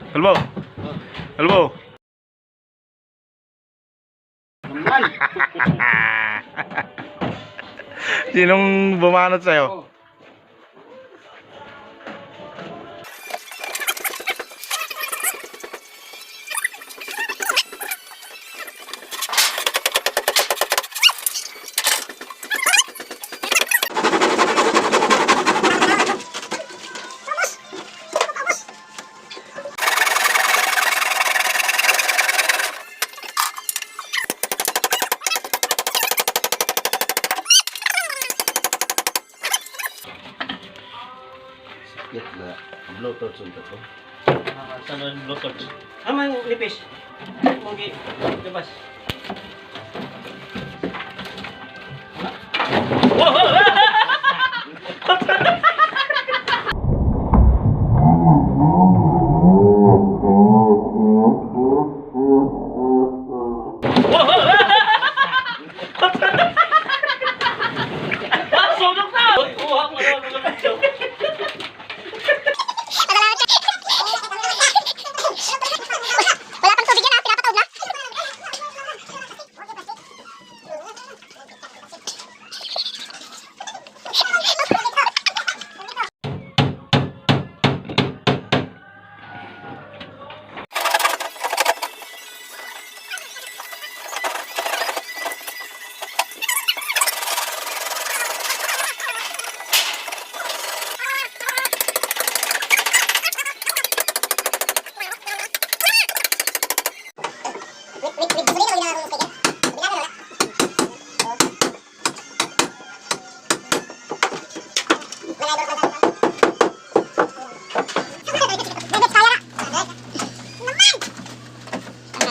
Hello. Hello. Naman. Sinong bumanat sa'yo? Sakit na bloated sunta ko. Saan ang bloated? Amang nipis. Mungkin lepas.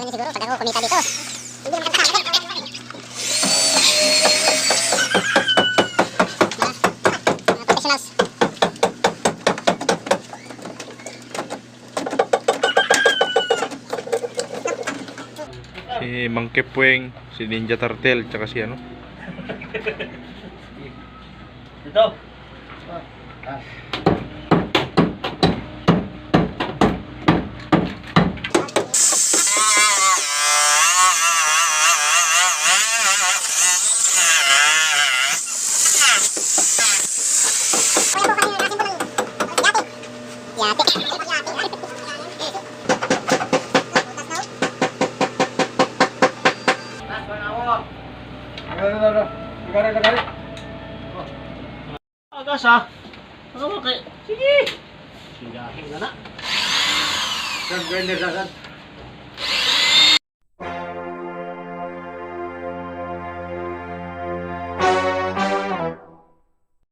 Siguro pag ako kumita dito. Hindi naman kasama. Mga professionals. Si Mang Kepweng, si Ninja Turtle, tsaka si ano? Ito. Agas ah. Ano ba kay? Sige. Sigahin na na. Grinder na